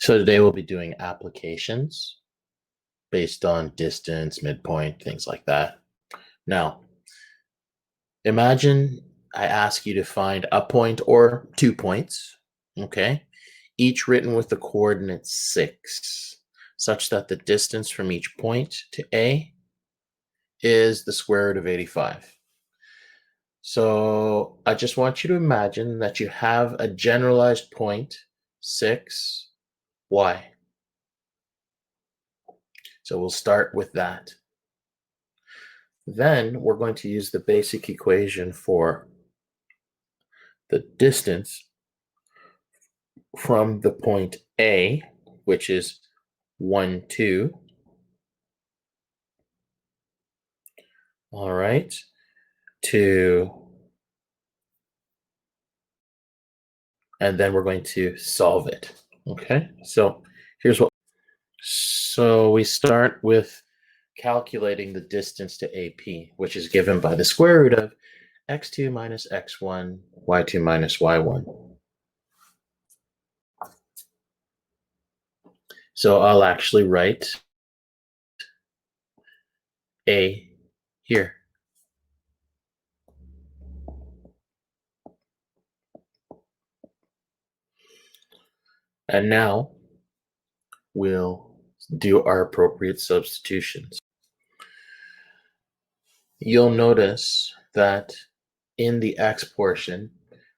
So today we'll be doing applications based on distance, midpoint, things like that. Now, imagine I ask you to find a point or 2 points, okay, each written with the coordinate 6, such that the distance from each point to A is the square root of 85. So I just want you to imagine that you have a generalized point, 6, y. So we'll start with that. Then we're going to use the basic equation for the distance from the point A, which is 1, 2. All right, and then we're going to solve it. Okay, so we start with calculating the distance to AP, which is given by the square root of x2 minus x1, y2 minus y1. So I'll actually write A here. And now we'll do our appropriate substitutions. You'll notice that in the x portion,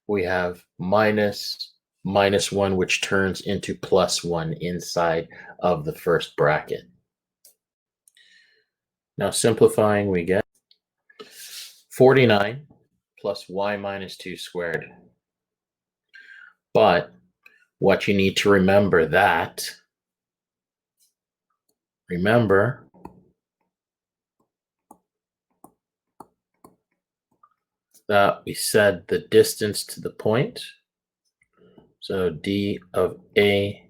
we have minus 1, which turns into plus 1 inside of the first bracket. Now simplifying, we get 49 plus y minus 2 squared. But what you need to remember that we said the distance to the point, so d of A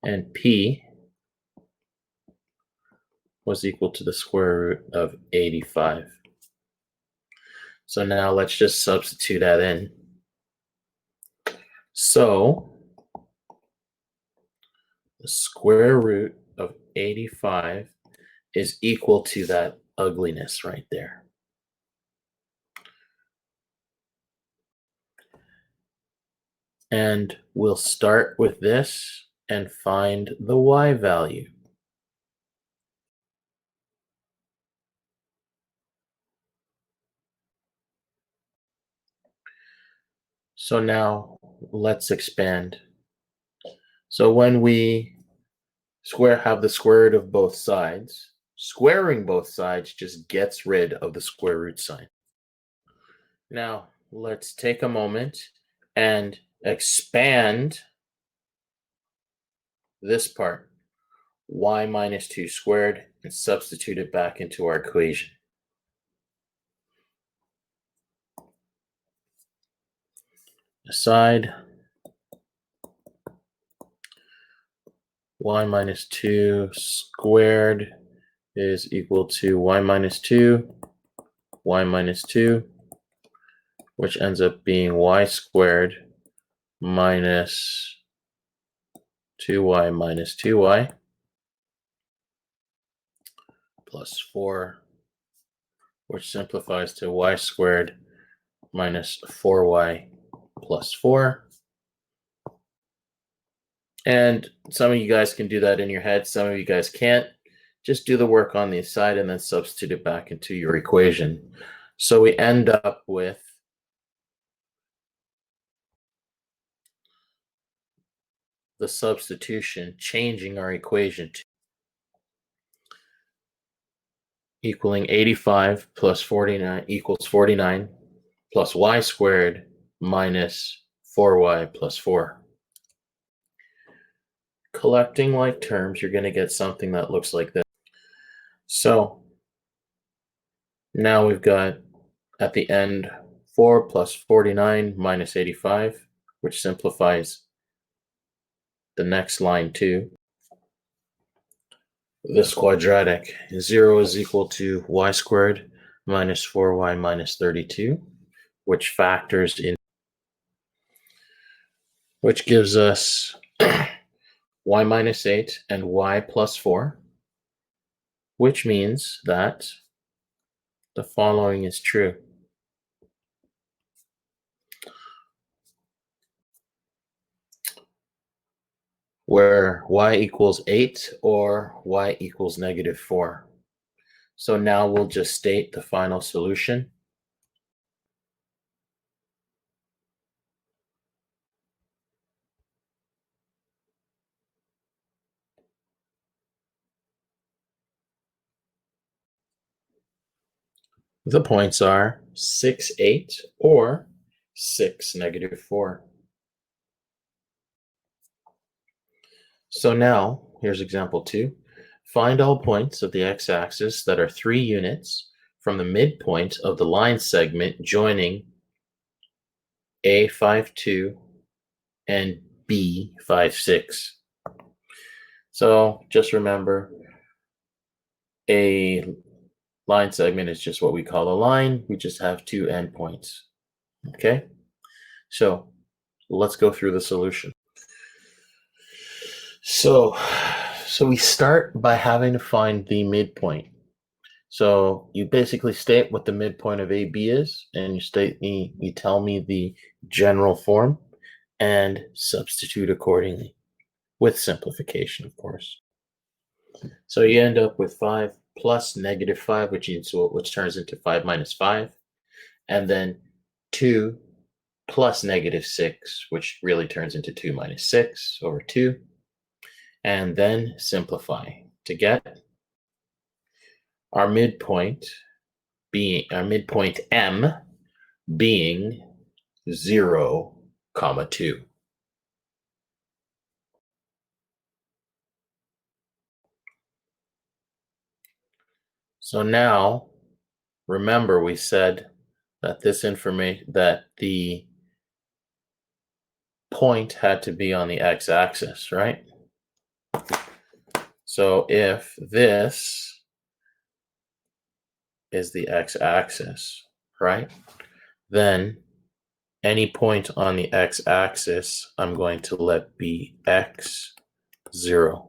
and P was equal to the square root of 85. So now let's just substitute that in. So the square root of 85 is equal to that ugliness right there. And we'll start with this and find the y value. So now let's expand. So when we have the square root of both sides, squaring both sides just gets rid of the square root sign. Now let's take a moment and expand this part, y minus 2 squared, and substitute it back into our equation. Aside, y minus 2 squared is equal to y minus 2, which ends up being y squared minus 2y minus 2y plus 4, which simplifies to y squared minus 4y plus 4. And some of you guys can do that in your head. Some of you guys can't. Just do the work on the side and then substitute it back into your equation. So we end up with the substitution changing our equation to equaling 85 plus 49 equals 49 plus y squared minus 4y plus 4. Collecting like terms, you're going to get something that looks like this. So now we've got at the end 4 plus 49 minus 85, which simplifies the next line too. This quadratic, 0 is equal to y squared minus 4y minus 32, which factors in, which gives us y minus 8 and y plus 4, which means that the following is true. Where y equals 8 or y equals negative 4. So now we'll just state the final solution. The points are 6, 8 or 6, negative 4. So now, here's example 2. Find all points of the x-axis that are 3 units from the midpoint of the line segment joining A52 and B56. So just remember, a line segment is just what we call a line. We just have 2 endpoints. Okay? So let's go through the solution. So we start by having to find the midpoint. So you basically state what the midpoint of AB is, and you tell me the general form, and substitute accordingly, with simplification, of course. So you end up with 5 plus negative 5, which turns into 5 minus 5, and then 2 plus negative 6, which really turns into 2 minus 6 over 2, and then simplify to get our midpoint M being 0, 2. So now, remember we said that that the point had to be on the x-axis, right? So if this is the x-axis, right? Then any point on the x-axis, I'm going to let be x0.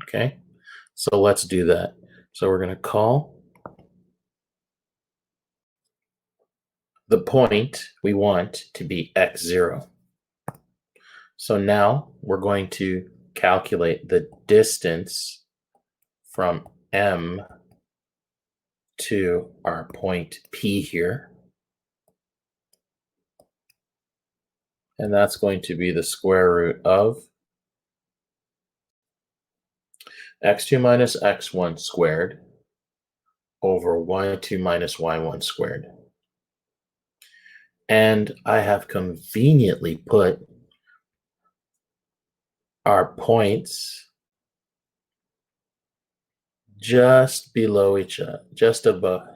Okay? So let's do that. So we're going to call the point we want to be x0. So now we're going to calculate the distance from M to our point P here. And that's going to be the square root of x2 minus x1 squared over y2 minus y1 squared. And I have conveniently put our points just below each other, just above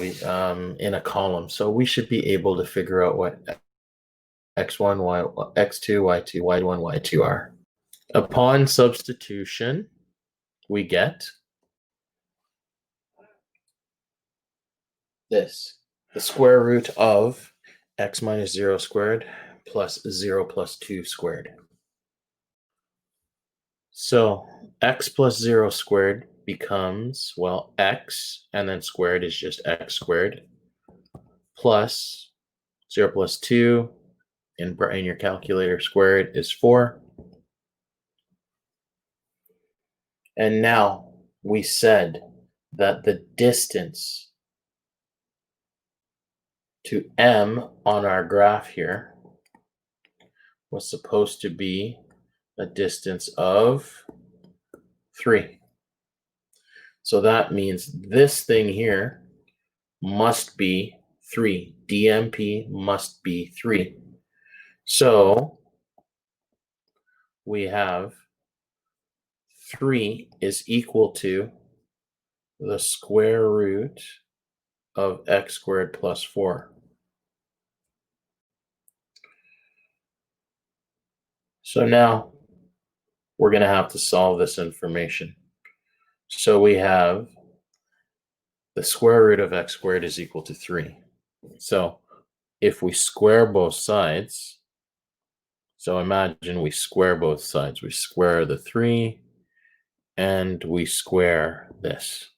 in a column. So we should be able to figure out what x1, x2, y2, y1, y2 are. Upon substitution, we get this, the square root of x minus 0 squared plus 0 plus 2 squared. So x plus 0 squared becomes, well, x, and then squared is just x squared, plus 0 plus 2, in your calculator, squared is 4. And now we said that the distance to M on our graph here was supposed to be a distance of 3. So that means this thing here must be 3. DMP must be 3. So we have 3 is equal to the square root of x squared plus 4. So now we're going to have to solve this information. So we have the square root of x squared is equal to 3. So if we square both sides, So imagine we square both sides. We square the 3 and we square this.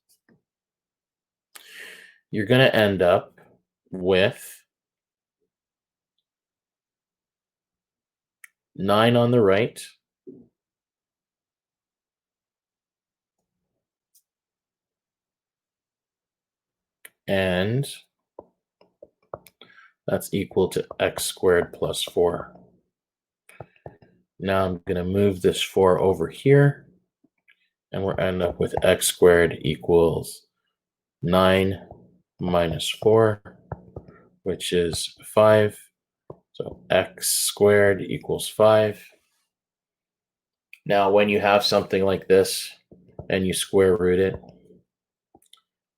You're going to end up with 9 on the right and that's equal to x squared plus 4. Now I'm going to move this 4 over here, and we'll end up with x squared equals 9 minus 4, which is 5. So x squared equals 5. Now, when you have something like this and you square root it,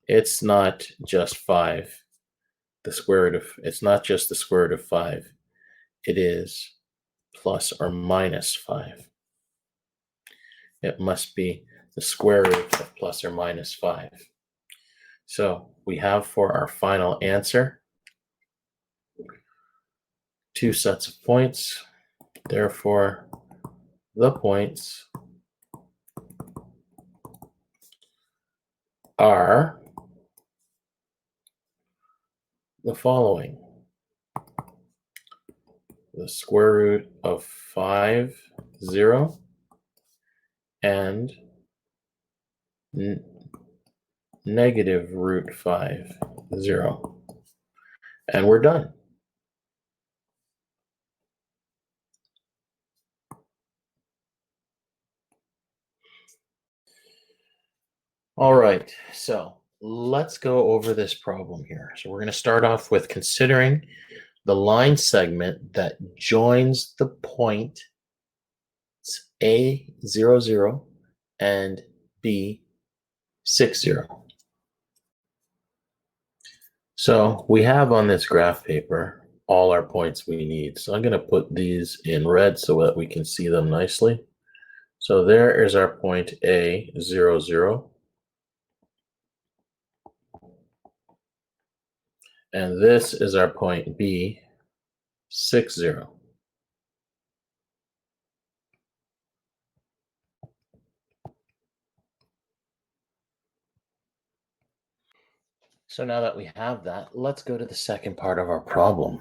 it's not just 5. It's not just the square root of 5. It is plus or minus 5. It must be the square root of plus or minus 5. So we have for our final answer 2 sets of points. Therefore, the points are the following. The square root of 5, 0, and negative root 5, 0. And we're done. All right, so let's go over this problem here. So we're going to start off with considering the line segment that joins the point A, 0, 0, and B, 6, 0. So we have on this graph paper all our points we need. So I'm going to put these in red so that we can see them nicely. So there is our point A, 0, 0. And this is our point B, 6, 0. So now that we have that, let's go to the second part of our problem.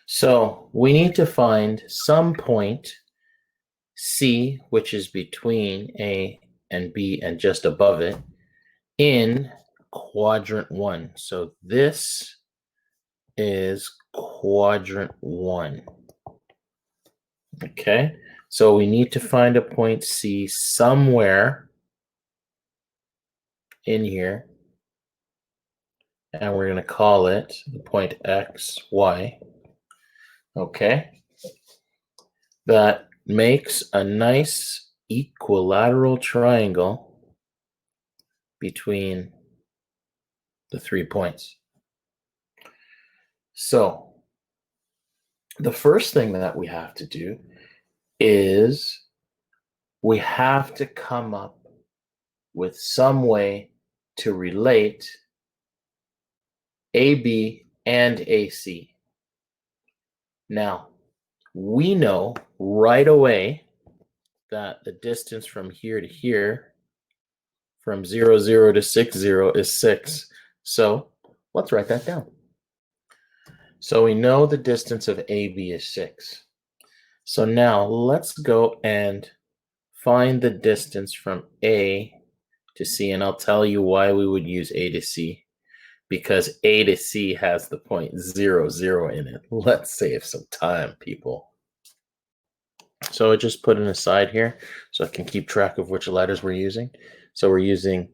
So we need to find some point C, which is between A and B and just above it, in quadrant 1. So this is quadrant 1. Okay, so we need to find a point C somewhere in here, and we're going to call it the point X, Y. Okay, that makes a nice equilateral triangle between the 3 points. So the first thing that we have to do is we have to come up with some way to relate AB and AC. Now, we know right away that the distance from here to here, from 0, 0 to 6, 0 is 6. So let's write that down. So we know the distance of AB is 6. So now let's go and find the distance from A to C, and I'll tell you why we would use A to C. Because A to C has the point 0, 0 in it. Let's save some time, people. So I just put an aside here so I can keep track of which letters we're using. So we're using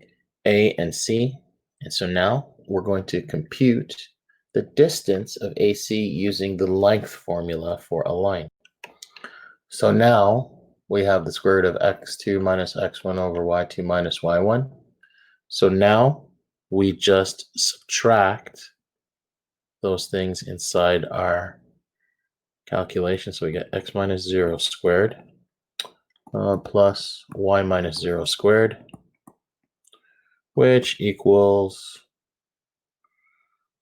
A and C. And so now we're going to compute the distance of AC using the length formula for a line. So now we have the square root of x2 minus x1 over y2 minus y1. So now we just subtract those things inside our calculation. So we get x minus 0 squared plus y minus 0 squared, which equals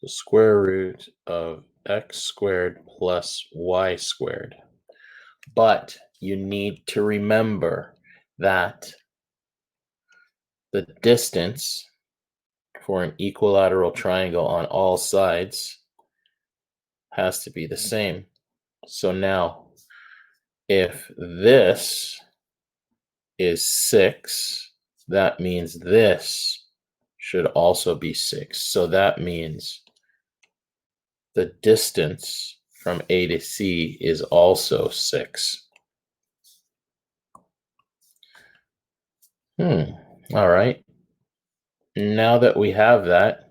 the square root of x squared plus y squared. But you need to remember that the distance for an equilateral triangle on all sides has to be the same. So now, if this is 6, that means this should also be 6. So that means the distance from A to C is also 6. All right. Now that we have that,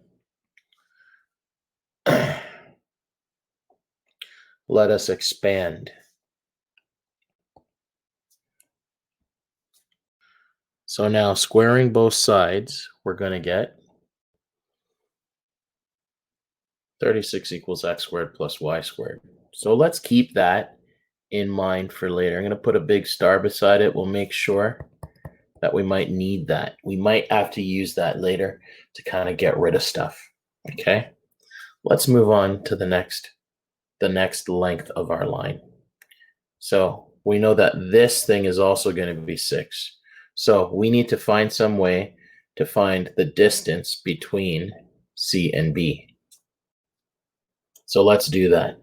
let us expand. So now squaring both sides, we're going to get 36 equals x squared plus y squared. So let's keep that in mind for later. I'm going to put a big star beside it. We'll make sure that we might need that. We might have to use that later to kind of get rid of stuff. Okay, let's move on to the next length of our line. So we know that this thing is also going to be 6. So we need to find some way to find the distance between C and B. So let's do that.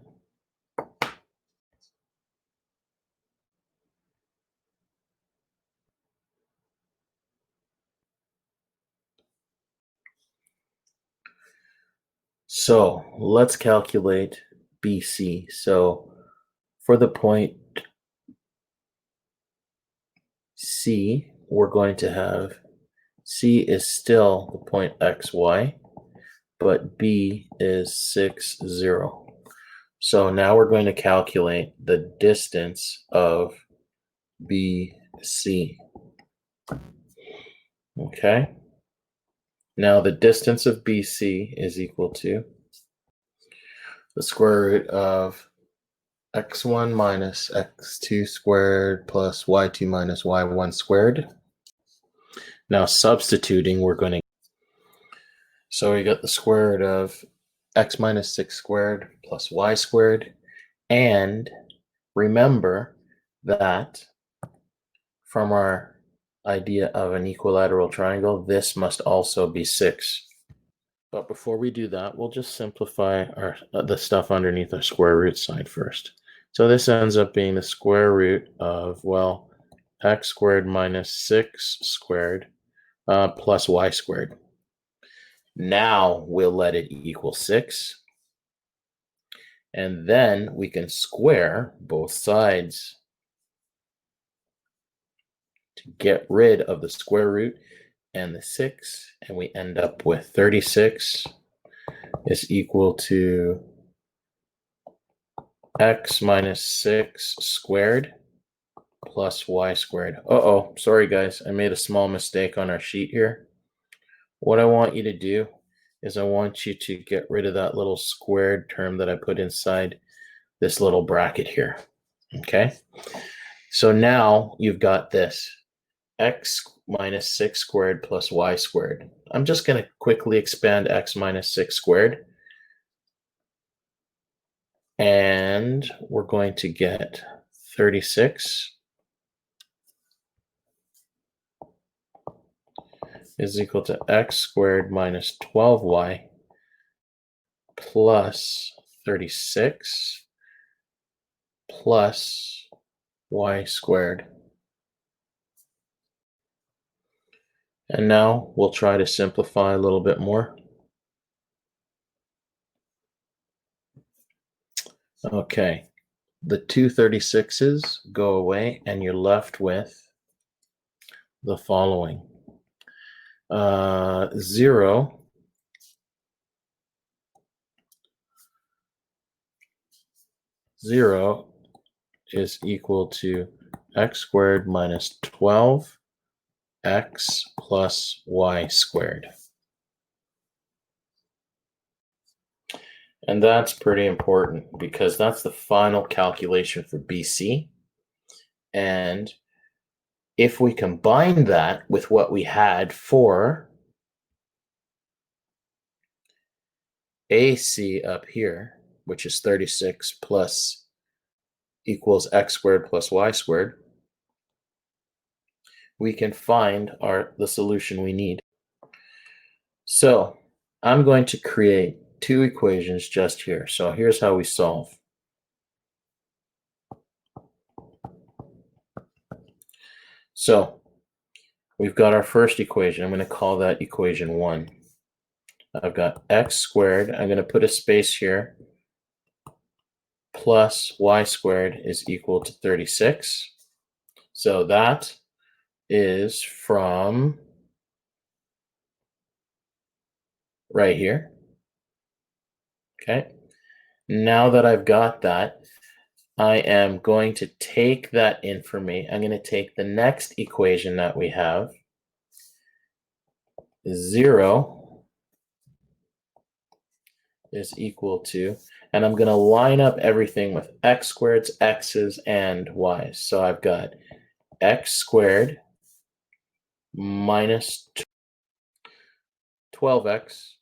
So let's calculate BC. So for the point C, we're going to have C is still the point XY, but B is 6, 0. So now we're going to calculate the distance of BC. Okay. Now the distance of BC is equal to the square root of x1 minus x2 squared plus y2 minus y1 squared. Now substituting, we're going to, so we got the square root of x minus 6 squared plus y squared. And remember that from our idea of an equilateral triangle, this must also be 6. But before we do that, we'll just simplify the stuff underneath our square root sign first. So this ends up being the square root of, well, x squared minus 6 squared plus y squared. Now we'll let it equal 6. And then we can square both sides to get rid of the square root and the 6. And we end up with 36 is equal to x minus 6 squared plus y squared. Uh-oh, sorry guys, I made a small mistake on our sheet here. What I want you to do is I want you to get rid of that little squared term that I put inside this little bracket here. Okay, so now you've got this x minus 6 squared plus y squared. I'm just going to quickly expand x minus 6 squared. And we're going to get 36 is equal to x squared minus 12y plus 36 plus y squared. And now we'll try to simplify a little bit more. Okay, the two 36s go away and you're left with the following. 0 is equal to x squared minus 12 x plus y squared. And that's pretty important because that's the final calculation for BC. And if we combine that with what we had for AC up here, which is 36 plus equals x squared plus y squared, we can find the solution we need. So I'm going to create two equations just here. So here's how we solve. So we've got our first equation. I'm going to call that equation 1. I've got x squared. I'm going to put a space here. Plus y squared is equal to 36. So that is from right here. Okay. Now that I've got that, I am going to take that information. I'm going to take the next equation that we have, 0 is equal to, and I'm going to line up everything with x squareds, x's, and y's. So I've got x squared minus 12x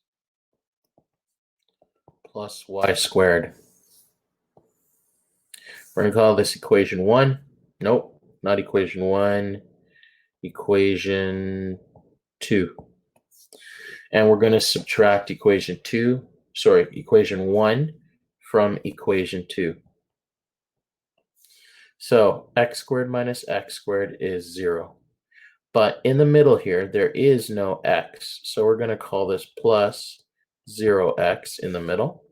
plus y squared. We're going to call this equation 1. Nope, not equation 1, equation 2. And we're going to subtract equation 1 from equation 2. So x squared minus x squared is 0. But in the middle here, there is no x. So we're going to call this plus 0x in the middle.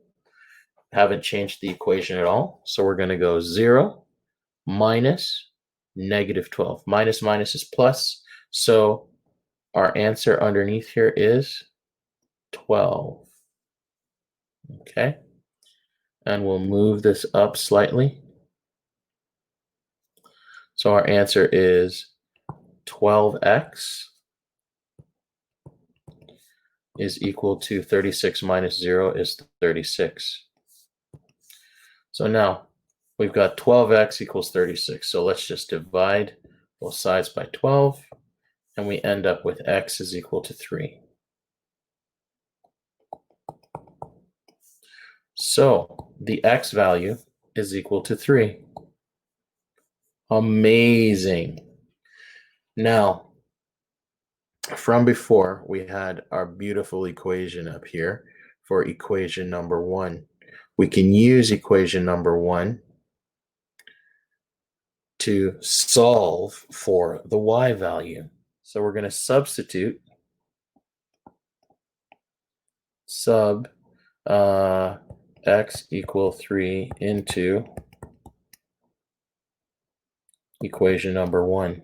Haven't changed the equation at all. So we're going to go 0 minus negative 12. Minus minus is plus. So our answer underneath here is 12. Okay. And we'll move this up slightly. So our answer is 12x is equal to 36 minus 0 is 36. So now we've got 12x equals 36. So let's just divide both sides by 12, and we end up with x is equal to 3. So the x value is equal to 3. Amazing. Now, from before, we had our beautiful equation up here for equation number 1. We can use equation number 1 to solve for the y value. So we're going to substitute sub x equal 3 into equation number 1.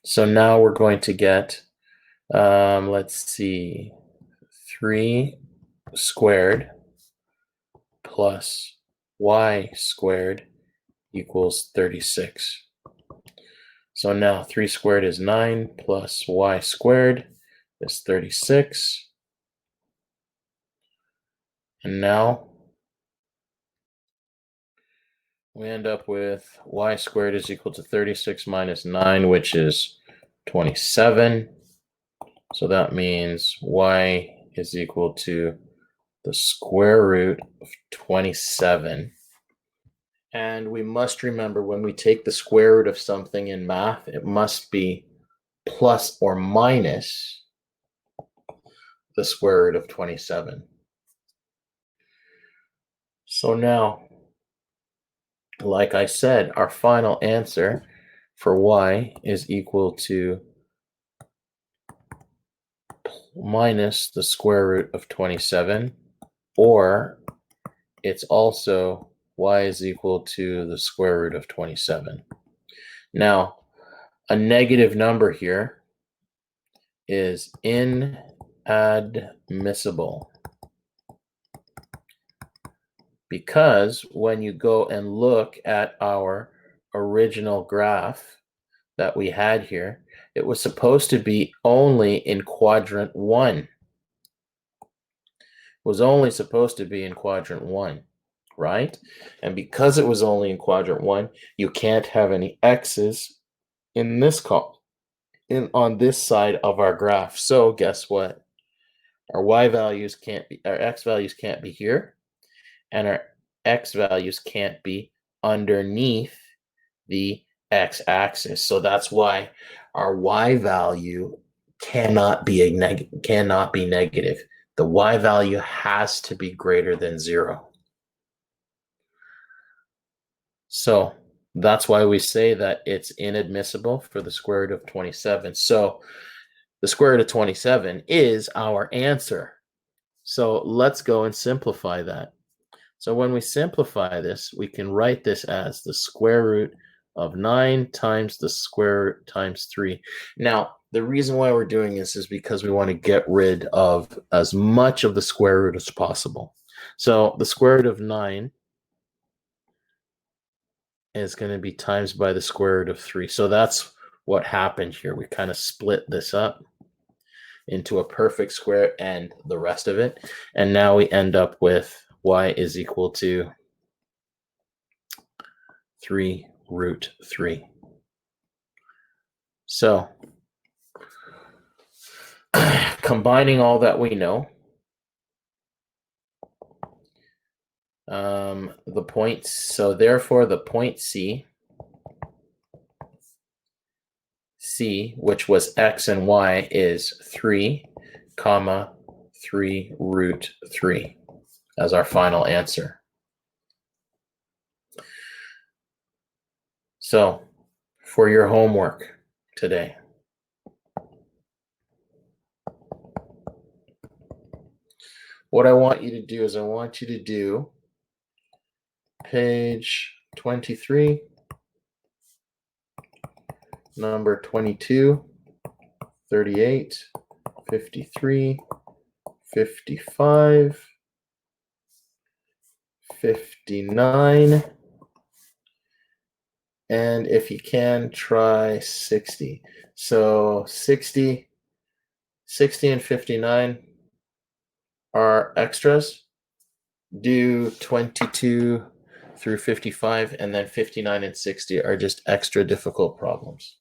So now we're going to get, let's see, 3 squared plus y squared equals 36. So now 3 squared is 9 plus y squared is 36. And now we end up with y squared is equal to 36 minus 9, which is 27. So that means y is equal to the square root of 27. And we must remember, when we take the square root of something in math, it must be plus or minus the square root of 27. So now, like I said, our final answer for y is equal to minus the square root of 27, or it's also y is equal to the square root of 27. Now, a negative number here is inadmissible, because when you go and look at our original graph that we had here, it was supposed to be only in quadrant 1. It was only supposed to be in quadrant 1, right? And because it was only in quadrant 1, you can't have any x's in this column, on this side of our graph. So guess what? Our y values can't be, our x values can't be here, and our x values can't be underneath the x-axis. So that's why our y value cannot be negative. The y value has to be greater than 0. So that's why we say that it's inadmissible for the square root of 27. So the square root of 27 is our answer. So let's go and simplify that. So when we simplify this, we can write this as the square root of 9 times the square root times 3. Now, the reason why we're doing this is because we want to get rid of as much of the square root as possible. So the square root of 9 is going to be times by the square root of 3. So that's what happened here. We kind of split this up into a perfect square and the rest of it. And now we end up with y is equal to 3 root 3. So combining all that we know, the points, so therefore the point C, which was x and y, is 3, 3 root 3 as our final answer. So for your homework today, what I want you to do is I want you to do page 23, number 22, 38, 53, 55, 59, and if you can, try 60. So 60 and 59 are extras. Do 22 through 55, and then 59 and 60 are just extra difficult problems.